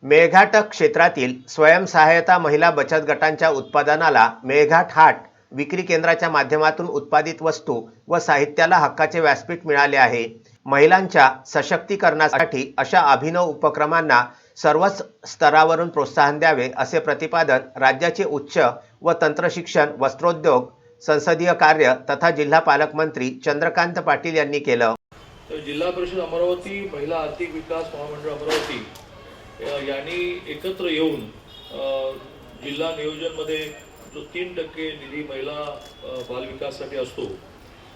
मेळघाट क्षेत्रातील स्वयंसहायता महिला बचत गटांच्या उत्पादनाला मेळघाट हाट विक्री केंद्राच्या माध्यमातून उत्पादित वस्तू व साहित्याला हक्काचे व्यासपीठ मिळाले आहे। महिलांच्या सशक्तीकरणासाठी अशा अभिनव उपक्रमांना सर्वच स्तरावरून प्रोत्साहन द्यावे असे प्रतिपादन राज्याचे उच्च व तंत्रशिक्षण, वस्त्रोद्योग, संसदीय कार्य तथा जिल्हा पालकमंत्री चंद्रकांत पाटील यांनी केलं। जिल्हा परिषद अमरावती, महिला आर्थिक विकास महामंडळ अमरावती यांनी एकत्र येऊन जिल्हा नियोजनमध्ये जो 3% निधी महिला बाल विकासासाठी असतो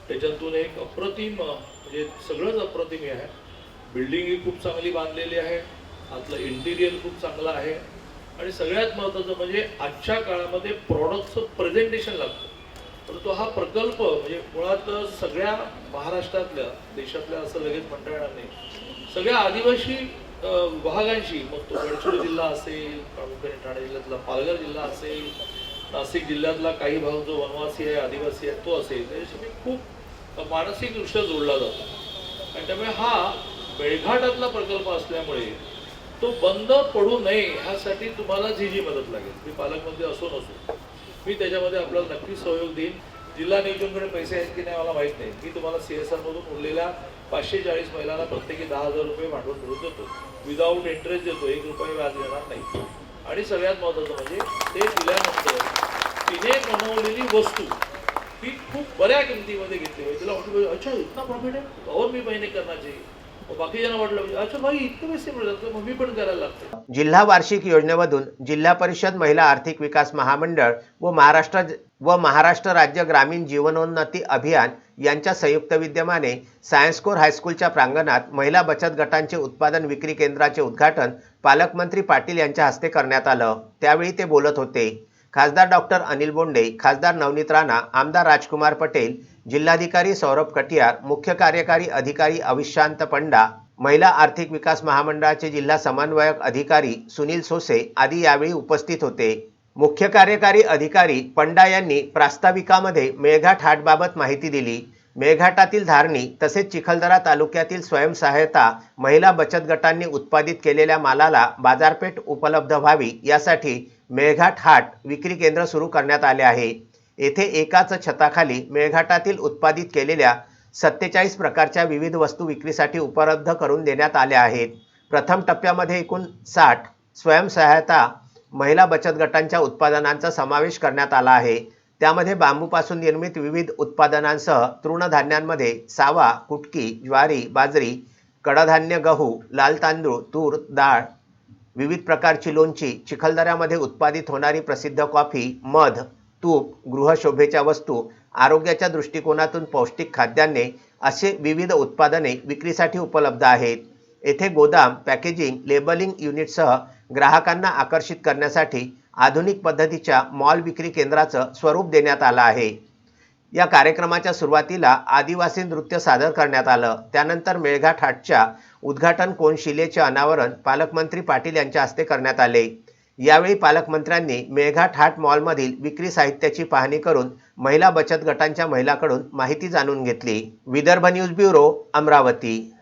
त्याच्यातून एक अप्रतिम म्हणजे सगळंच अप्रतिम आहे। बिल्डिंग ही खूप चांगली बांधलेली आहे, आतलं इंटिरियर खूप चांगलं आहे आणि सगळ्यात महत्त्वाचं म्हणजे आजच्या काळामध्ये प्रॉडक्टचं प्रेझेंटेशन लागतं। परंतु हा प्रकल्प म्हणजे मुळात सगळ्या महाराष्ट्रातल्या देशातल्या असं लगेच म्हणता येणार नाही, सगळ्या आदिवासी विभागांशी, मग तो गडचिरोली जिल्हा असेल, प्रामुख्याने ठाणे जिल्ह्यातला पालघर जिल्हा असेल, नाशिक जिल्ह्यातला काही भाग जो वनवासी आहे, आदिवासी आहे तो असेल, त्याच्याशी खूप मानसिकदृष्ट्या जोडला जातो आणि त्यामुळे हा मेळघाटातला प्रकल्प असल्यामुळे तो बंद पडू नये ह्यासाठी तुम्हाला जी मदत लागेल, मी पालकमंत्री असो नसो, मी त्याच्यामध्ये आपल्याला नक्कीच सहयोग देईन। जिल्हा नियोजनकडे पैसे आहेत की नाही मला माहीत नाही, मी तुम्हाला CSR मधून उरलेल्या 540 महिलांना प्रत्येकी 10,000 रुपये भांडवल मिळून देतो, विदाऊट इंटरेस्ट देतो, 1 रुपया व्याज घेणार नाही। आणि सगळ्यात महत्त्वाचं म्हणजे ते दिल्यानंतर तिने बनवलेली वस्तू ही खूप बऱ्या किमतीमध्ये घेतली पाहिजे। तिला वाटलं अच्छा इतना प्रॉफिट आहे और मी महिने करना चाहिए, बाकीच्यांना वाटलं अच्छा भाई इतके पैसे मिळतात मग मी पण करायला लागतो। जिल्हा वार्षिक योजनेमधून जिल्हा परिषद महिला आर्थिक विकास महामंडळ व महाराष्ट्र राज्य ग्रामीण जीवनोन्नती अभियान यांच्या संयुक्त विद्यमाने सायन्स कोर हायस्कूलच्या प्रांगणात महिला बचत गटांचे उत्पादन विक्री केंद्राचे उद्घाटन पालकमंत्री पाटील यांच्या हस्ते करण्यात आलं। त्यावेळी ते बोलत होते। खासदार डॉक्टर अनिल बोंडे, खासदार नवनीत राणा, आमदार राजकुमार पटेल, जिल्हाधिकारी सौरभ कटियार, मुख्य कार्यकारी अधिकारी अविशांत पंडा, महिला आर्थिक विकास महामंडळाचे जिल्हा समन्वयक अधिकारी सुनील सोसे आदी यावेळी उपस्थित होते। मुख्य कार्यकारी अधिकारी पंडा यांनी प्रास्ताविकामध्ये मेळघाट हाटबाबत माहिती दिली। मेळघाटातील धारणी तसेच चिखलदरा तालुक्यातील स्वयंसहायता महिला बचत गटांनी उत्पादित केलेल्या मालाला बाजारपेठ उपलब्ध व्हावी यासाठी मेळघाट हाट विक्री केंद्र सुरू करण्यात आले आहे। येथे एकाच छताखाली मेळघाटातील उत्पादित केलेल्या 47 प्रकारच्या विविध वस्तू विक्रीसाठी उपलब्ध करून देण्यात आल्या आहेत। प्रथम टप्प्यामध्ये एकूण 60 स्वयंसहायता महिला बचत गटांच्या उत्पादनांचा समावेश करण्यात आला आहे। त्यामध्ये बांबूपासून निर्मित विविध उत्पादनांसह तृणधान्यांमध्ये सावा, कुटकी, ज्वारी, बाजरी, कडधान्य, गहू, लाल तांदूळ, तूर डाळ, विविध प्रकारची लोणची, चिखलदऱ्यामध्ये उत्पादित होणारी प्रसिद्ध कॉफी, मध, तूप, गृहशोभेच्या वस्तू, आरोग्याच्या दृष्टिकोनातून पौष्टिक खाद्यान्ने असे विविध उत्पादने विक्रीसाठी उपलब्ध आहेत। येथे गोदाम, पॅकेजिंग, लेबलिंग युनिटसह ग्राहकांना आकर्षित करण्यासाठी आधुनिक पद्धतीच्या मॉल विक्री केंद्राचं स्वरूप देण्यात आलं आहे। या कार्यक्रमाच्या सुरुवातीला आदिवासी नृत्य सादर करण्यात आलं। त्यानंतर मेळघाट हाटच्या उद्घाटन कोनशिलेचे अनावरण पालकमंत्री पाटील यांच्या हस्ते करण्यात आले। यावेळी पालकमंत्र्यांनी मेळघाट हाट मॉलमधील विक्री साहित्याची पाहणी करून महिला बचत गटांच्या महिलांकडून माहिती जाणून घेतली। Vidarbha news bureau, Amravati.